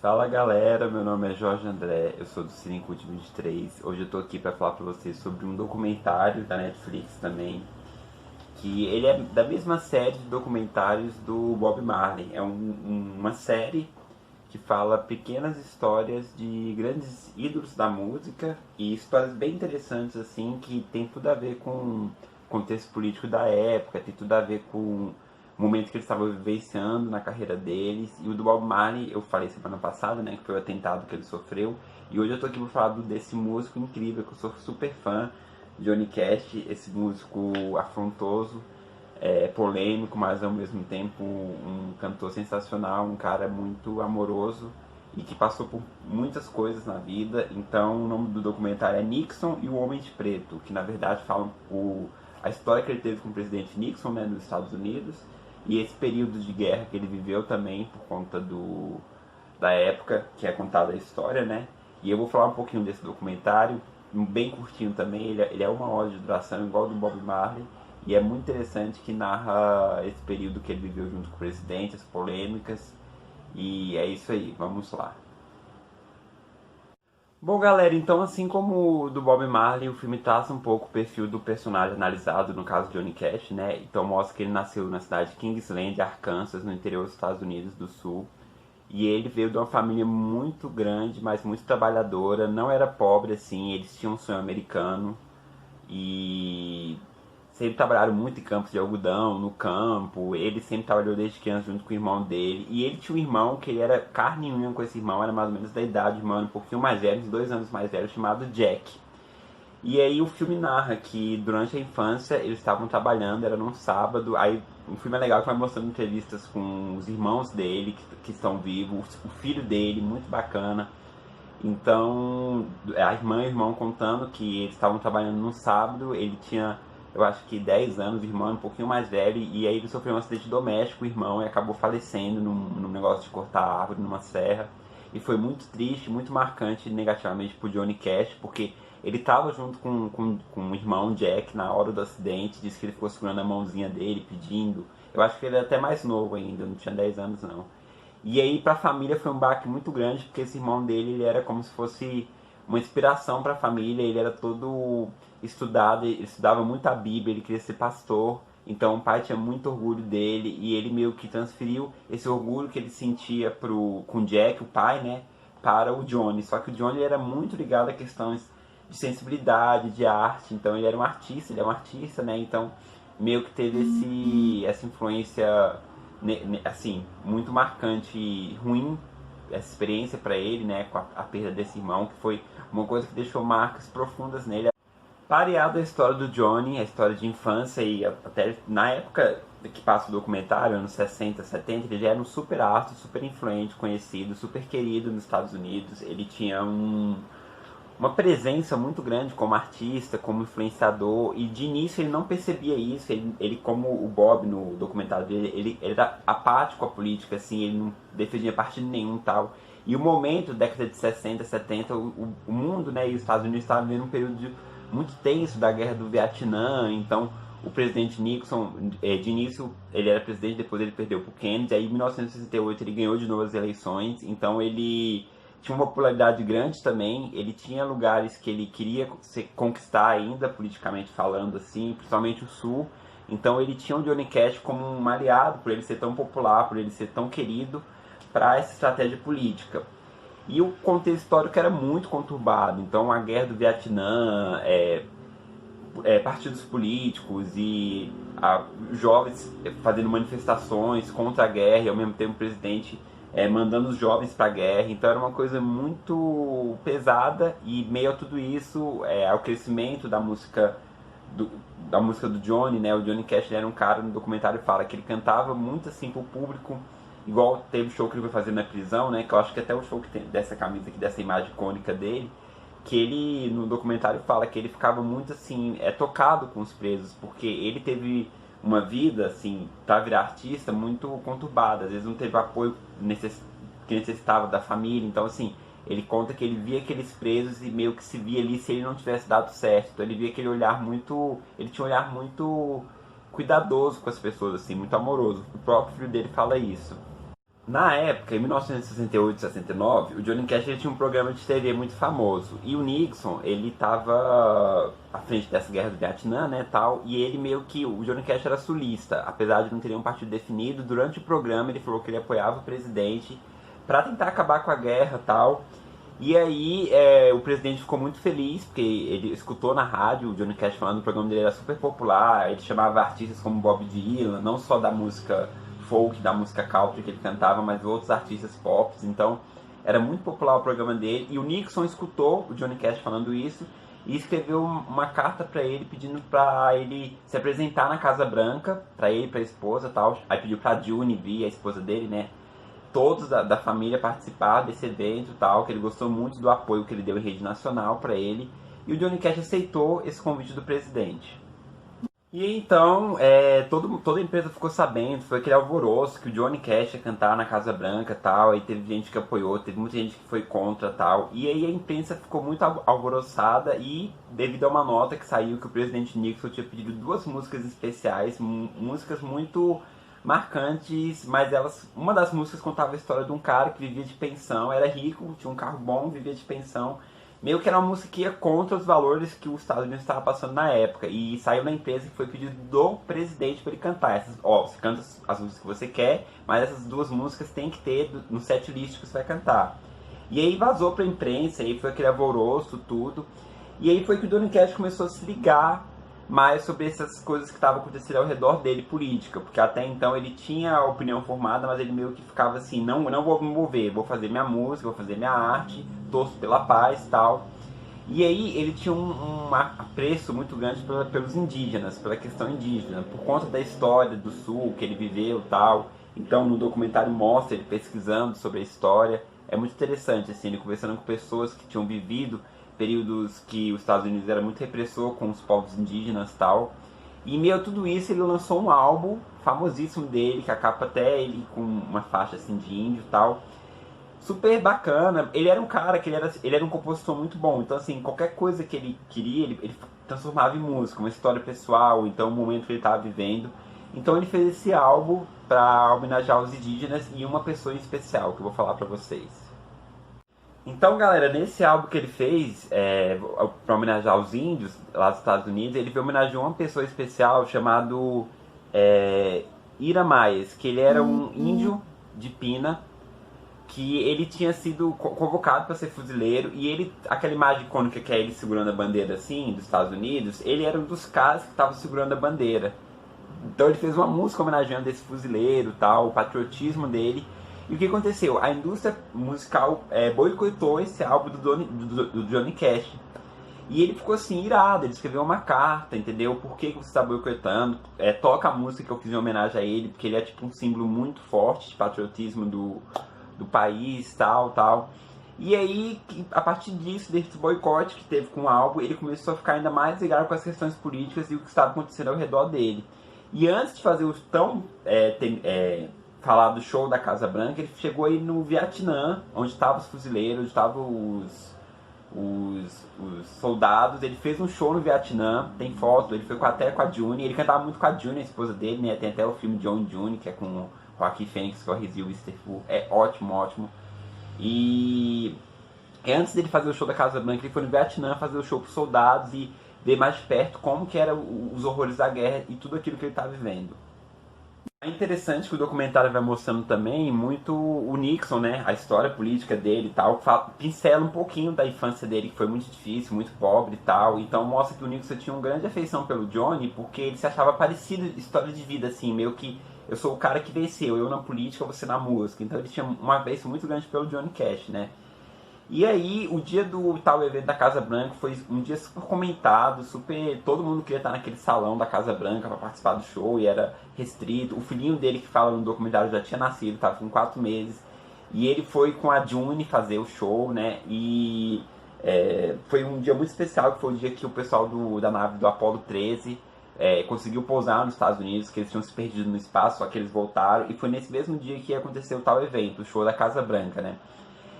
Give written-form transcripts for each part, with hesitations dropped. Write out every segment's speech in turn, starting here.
Fala galera, meu nome é Jorge André, eu sou do Cinecult 23. Hoje eu tô aqui para falar para vocês sobre um documentário da Netflix também, que ele é da mesma série de documentários do Bob Marley. É uma série que fala pequenas histórias de grandes ídolos da música e histórias bem interessantes assim, que tem tudo a ver com o contexto político da época, tem tudo a ver com o momento que eles estavam vivenciando na carreira deles. E o do Bob Marley, eu falei semana passada, né, que foi o atentado que ele sofreu, e hoje eu tô aqui para falar desse músico incrível, que eu sou super fã, Johnny Cash, esse músico afrontoso, polêmico, mas ao mesmo tempo um cantor sensacional, um cara muito amoroso e que passou por muitas coisas na vida. Então o nome do documentário é Nixon e o Homem de Preto, que na verdade fala a história que ele teve com o presidente Nixon, né, nos Estados Unidos, e esse período de guerra que ele viveu também por conta da época que é contada a história, né? E eu vou falar um pouquinho desse documentário, bem curtinho também, ele é 1 hora de duração, igual ao do Bob Marley, e é muito interessante que narra esse período que ele viveu junto com o presidente, as polêmicas, e é isso aí, vamos lá. Bom, galera, então assim como o do Bob Marley, o filme traça um pouco o perfil do personagem analisado, no caso Johnny Cash, né? Então mostra que ele nasceu na cidade de Kingsland, Arkansas, no interior dos Estados Unidos do Sul. E ele veio de uma família muito grande, mas muito trabalhadora, não era pobre assim, eles tinham um sonho americano e sempre trabalharam muito em campos de algodão, no campo. Ele sempre trabalhou desde criança junto com o irmão dele. E ele tinha um irmão que ele era carne e unha com esse irmão, era mais ou menos da idade, irmão, um pouquinho mais velho, uns 2 anos mais velho, chamado Jack. E aí o filme narra que durante a infância eles estavam trabalhando, era num sábado. Aí o filme é legal que vai mostrando entrevistas com os irmãos dele que estão vivos, o filho dele, muito bacana. Então, a irmã e o irmão contando que eles estavam trabalhando num sábado, ele tinha, eu acho que 10 anos, o irmão é um pouquinho mais velho, e aí ele sofreu um acidente doméstico, o irmão, e acabou falecendo num negócio de cortar árvore, numa serra. E foi muito triste, muito marcante negativamente pro Johnny Cash, porque ele estava junto com o irmão Jack na hora do acidente, disse que ele ficou segurando a mãozinha dele, pedindo. Eu acho que ele era até mais novo ainda, não tinha 10 anos não. E aí para a família foi um baque muito grande, porque esse irmão dele ele era como se fosse uma inspiração para a família, ele era todo estudado, ele estudava muito a Bíblia, ele queria ser pastor, então o pai tinha muito orgulho dele e ele meio que transferiu esse orgulho que ele sentia com Jack, o pai, né, para o Johnny. Só que o Johnny era muito ligado a questões de sensibilidade, de arte, então ele era um artista, ele é um artista, né, então meio que teve essa influência assim, muito marcante e ruim essa experiência para ele, né, com a perda desse irmão, que foi uma coisa que deixou marcas profundas nele. Pareado a história do Johnny, a história de infância e até na época que passa o documentário, anos 60, 70, ele já era um super astro, super influente, conhecido, super querido nos Estados Unidos. Ele tinha uma presença muito grande como artista, como influenciador, e de início ele não percebia isso. Ele como o Bob no documentário dele, ele era apático à política, assim, ele não defendia partido nenhum tal. E o momento, década de 60, 70, o mundo, né, e os Estados Unidos estavam vivendo um período muito tenso da guerra do Vietnã. Então o presidente Nixon, de início ele era presidente, depois ele perdeu para o Kennedy, aí em 1968 ele ganhou de novo as eleições, então ele tinha uma popularidade grande também, ele tinha lugares que ele queria conquistar ainda, politicamente falando, assim, principalmente o Sul. Então ele tinha o Johnny Cash como um aliado, por ele ser tão popular, por ele ser tão querido, para essa estratégia política. E o contexto histórico era muito conturbado, então a guerra do Vietnã, partidos políticos e jovens fazendo manifestações contra a guerra e ao mesmo tempo o presidente mandando os jovens para a guerra. Então era uma coisa muito pesada e meio a tudo isso, ao crescimento do, da música do Johnny, né? O Johnny Cash ele era um cara, no documentário fala que ele cantava muito assim pro público, igual teve o show que ele foi fazer na prisão, né? Que eu acho que até o show que tem dessa camisa aqui, dessa imagem icônica dele, que ele, no documentário, fala que ele ficava muito assim, tocado com os presos, porque ele teve uma vida, assim, para virar artista, muito conturbada. Às vezes não teve apoio que necessitava da família, então assim, ele conta que ele via aqueles presos e meio que se via ali se ele não tivesse dado certo. Então ele via aquele olhar muito, ele tinha um olhar muito cuidadoso com as pessoas, assim, muito amoroso. O próprio filho dele fala isso. Na época, em 1968 e 69, o Johnny Cash ele tinha um programa de TV muito famoso. E o Nixon, ele estava à frente dessa guerra do Vietnã, né, tal, e ele meio que, o Johnny Cash era sulista, apesar de não ter um partido definido. Durante o programa ele falou que ele apoiava o presidente para tentar acabar com a guerra, tal. E aí o presidente ficou muito feliz, porque ele escutou na rádio o Johnny Cash falando que o programa dele era super popular, ele chamava artistas como Bob Dylan, não só da música folk, da música country que ele cantava, mas outros artistas pop. Então era muito popular o programa dele, e o Nixon escutou o Johnny Cash falando isso e escreveu uma carta para ele pedindo para ele se apresentar na Casa Branca, para ele, para a esposa, tal. Aí pediu para June vir, a esposa dele, né, todos da família participar desse evento, tal, que ele gostou muito do apoio que ele deu em rede nacional para ele, e o Johnny Cash aceitou esse convite do presidente. E então, toda a empresa ficou sabendo, foi aquele alvoroço que o Johnny Cash ia cantar na Casa Branca, tal, aí teve gente que apoiou, teve muita gente que foi contra, tal, e aí a imprensa ficou muito alvoroçada, e devido a uma nota que saiu que o presidente Nixon tinha pedido duas músicas especiais, músicas muito marcantes, mas uma das músicas contava a história de um cara que vivia de pensão, era rico, tinha um carro bom, vivia de pensão, meio que era uma música que ia contra os valores que os Estados Unidos estava passando na época. E saiu na imprensa que foi pedido do presidente para ele cantar. Você canta as músicas que você quer, mas essas duas músicas tem que ter no set list que você vai cantar. E aí vazou para a imprensa, aí foi aquele alvoroço, tudo. E aí foi que o Johnny Cash começou a se ligar mais sobre essas coisas que estavam acontecendo ao redor dele, política, porque até então ele tinha a opinião formada, mas ele meio que ficava assim, não vou me mover, vou fazer minha música, vou fazer minha arte, torço pela paz e tal. E aí ele tinha um apreço muito grande pelos indígenas, pela questão indígena, por conta da história do Sul, que ele viveu e tal. Então no documentário mostra ele pesquisando sobre a história. É muito interessante, assim, ele conversando com pessoas que tinham vivido períodos que os Estados Unidos era muito repressor com os povos indígenas e tal. E em meio a tudo isso ele lançou um álbum famosíssimo dele, que a capa até ele com uma faixa assim de índio e tal. Super bacana. Ele era um cara que ele era um compositor muito bom. Então assim, qualquer coisa que ele queria, ele transformava em música, uma história pessoal, então o momento que ele estava vivendo. Então ele fez esse álbum para homenagear os indígenas e uma pessoa em especial, que eu vou falar para vocês. Então, galera, nesse álbum que ele fez, para homenagear os índios lá dos Estados Unidos, ele homenageou uma pessoa especial chamado Ira Myers, que ele era um índio de Pina, que ele tinha sido convocado para ser fuzileiro, e ele, aquela imagem icônica que é ele segurando a bandeira assim, dos Estados Unidos, ele era um dos caras que estava segurando a bandeira. Então ele fez uma música homenageando esse fuzileiro, tal, o patriotismo dele. E o que aconteceu? A indústria musical boicotou esse álbum do Johnny Cash. E ele ficou assim, irado, ele escreveu uma carta, entendeu? Por que você está boicotando? Toca a música que eu fiz em homenagem a ele, porque ele é tipo um símbolo muito forte de patriotismo do país, tal. E aí, a partir disso, desse boicote que teve com o álbum, ele começou a ficar ainda mais ligado com as questões políticas e o que estava acontecendo ao redor dele. E antes de fazer o tão falar do show da Casa Branca, ele chegou aí no Vietnã, onde estavam os fuzileiros, onde estavam os soldados. Ele fez um show no Vietnã, tem foto, ele foi até com a June, ele cantava muito com a June, a esposa dele, né? Tem até o filme John June, que é com o Joaquin Phoenix, com a Reese Witherspoon, é ótimo. E antes dele fazer o show da Casa Branca, ele foi no Vietnã fazer o show para os soldados e ver mais de perto como que eram os horrores da guerra e tudo aquilo que ele estava vivendo. É interessante que o documentário vai mostrando também muito o Nixon, né? A história política dele e tal. Pincela um pouquinho da infância dele, que foi muito difícil, muito pobre e tal. Então mostra que o Nixon tinha uma grande afeição pelo Johnny, porque ele se achava parecido, história de vida, assim, meio que eu sou o cara que venceu, eu na política, você na música. Então ele tinha uma afeição muito grande pelo Johnny Cash, né? E aí, o dia do tal evento da Casa Branca foi um dia super comentado, todo mundo queria estar naquele salão da Casa Branca para participar do show e era restrito. O filhinho dele que fala no documentário já tinha nascido, estava com 4 meses. E ele foi com a June fazer o show, né? E foi um dia muito especial, que foi o dia que o pessoal da nave do Apollo 13 conseguiu pousar nos Estados Unidos, que eles tinham se perdido no espaço, só que eles voltaram. E foi nesse mesmo dia que aconteceu o tal evento, o show da Casa Branca, né?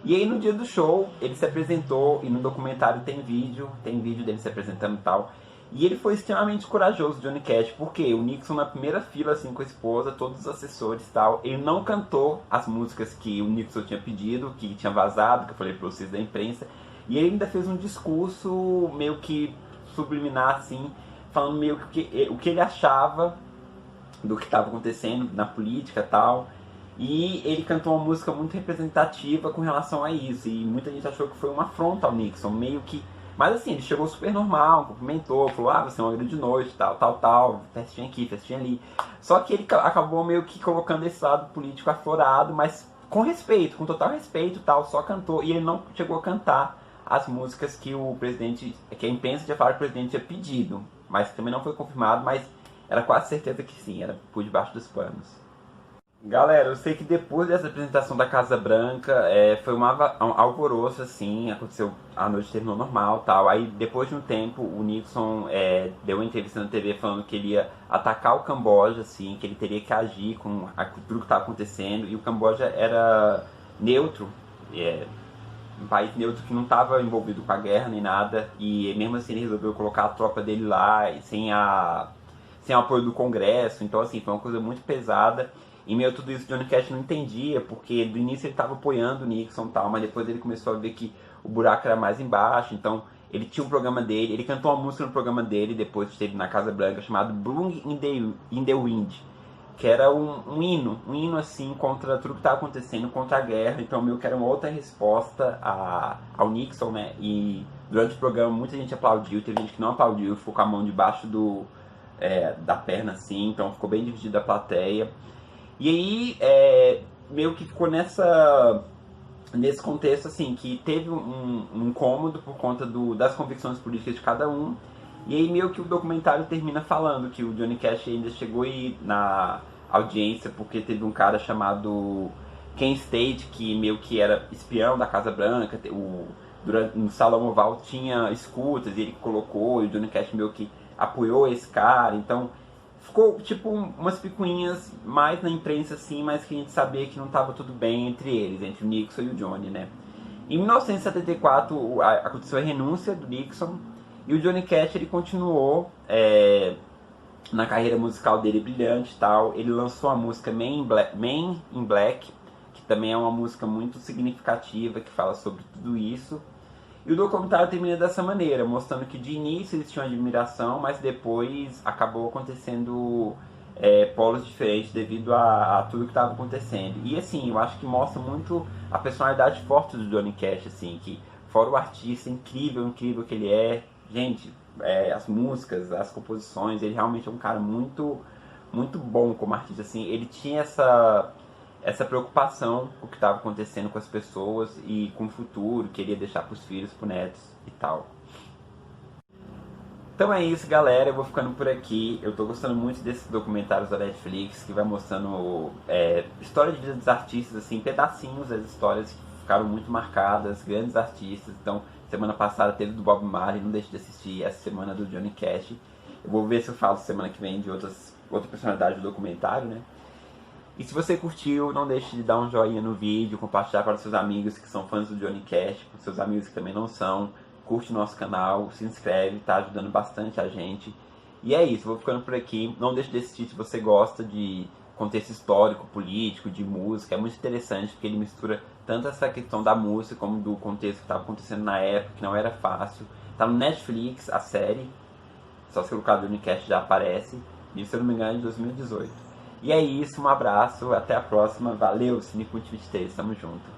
E aí no dia do show, ele se apresentou, e no documentário tem vídeo dele se apresentando e tal. E ele foi extremamente corajoso, Johnny Cash, porque o Nixon na primeira fila, assim, com a esposa, todos os assessores e tal, ele não cantou as músicas que o Nixon tinha pedido, que tinha vazado, que eu falei para vocês da imprensa, e ele ainda fez um discurso meio que subliminar, assim, falando meio que o que ele achava do que estava acontecendo na política e tal. E ele cantou uma música muito representativa com relação a isso. E muita gente achou que foi uma afronta ao Nixon, meio que. Mas assim, ele chegou super normal, cumprimentou, falou: ah, você é uma grande noite, tal, festinha aqui, festinha ali. Só que ele acabou meio que colocando esse lado político aflorado, mas com respeito, com total respeito, tal, só cantou. E ele não chegou a cantar as músicas que o presidente, que a imprensa tinha falado que o presidente tinha pedido. Mas também não foi confirmado, mas era quase certeza que sim, era por debaixo dos panos. Galera, eu sei que depois dessa apresentação da Casa Branca, foi um alvoroço, assim, aconteceu, a noite terminou normal tal. Aí depois de um tempo, o Nixon deu uma entrevista na TV falando que ele ia atacar o Camboja, assim, que ele teria que agir com tudo que estava acontecendo. E o Camboja era neutro, um país neutro que não estava envolvido com a guerra nem nada. E mesmo assim ele resolveu colocar a tropa dele lá, sem o apoio do Congresso. Então, assim, foi uma coisa muito pesada. E meio tudo isso Johnny Cash não entendia, porque do início ele estava apoiando o Nixon e tal, mas depois ele começou a ver que o buraco era mais embaixo, então ele tinha um programa dele, ele cantou uma música no programa dele, depois esteve na Casa Branca, chamado Blowing in the Wind, que era um hino assim, contra tudo que estava acontecendo, contra a guerra, então meio que era uma outra resposta ao Nixon, né, e durante o programa muita gente aplaudiu, teve gente que não aplaudiu, ficou com a mão debaixo da perna assim, então ficou bem dividida a plateia. E aí, meio que ficou nesse contexto, assim, que teve um incômodo por conta das convicções políticas de cada um. E aí, meio que o documentário termina falando que o Johnny Cash ainda chegou a ir na audiência porque teve um cara chamado Ken State, que meio que era espião da Casa Branca. No Salão Oval tinha escutas e ele colocou, e o Johnny Cash meio que apoiou esse cara. Então ficou tipo umas picuinhas mais na imprensa assim, mas que a gente sabia que não estava tudo bem entre eles, entre o Nixon e o Johnny, né? Em 1974 aconteceu a renúncia do Nixon e o Johnny Cash ele continuou na carreira musical dele brilhante e tal. Ele lançou a música Man in Black, que também é uma música muito significativa que fala sobre tudo isso. E o documentário termina dessa maneira, mostrando que de início eles tinham admiração, mas depois acabou acontecendo polos diferentes devido a tudo que estava acontecendo. E assim, eu acho que mostra muito a personalidade forte do Johnny Cash, assim, que fora o artista incrível que ele é, gente, as músicas, as composições, ele realmente é um cara muito, muito bom como artista, assim, ele tinha essa preocupação com o que estava acontecendo com as pessoas e com o futuro, queria deixar para os filhos, para os netos e tal. Então é isso, galera, eu vou ficando por aqui. Eu tô gostando muito desses documentários da Netflix, que vai mostrando história de vida dos artistas, assim, pedacinhos das histórias que ficaram muito marcadas, grandes artistas. Então, semana passada teve do Bob Marley, não deixe de assistir, essa semana do Johnny Cash. Eu vou ver se eu falo semana que vem de outra personalidade do documentário, né? E se você curtiu, não deixe de dar um joinha no vídeo, compartilhar para os seus amigos que são fãs do Johnny Cash, para os seus amigos que também não são. Curte o nosso canal, se inscreve, tá ajudando bastante a gente. E é isso, vou ficando por aqui. Não deixe de assistir se você gosta de contexto histórico, político, de música. É muito interessante porque ele mistura tanto essa questão da música como do contexto que estava acontecendo na época, que não era fácil. Tá no Netflix, a série. Só se colocar Johnny Cash já aparece. E se eu não me engano é de 2018. E é isso, um abraço, até a próxima. Valeu, Cinecult 23, tamo junto.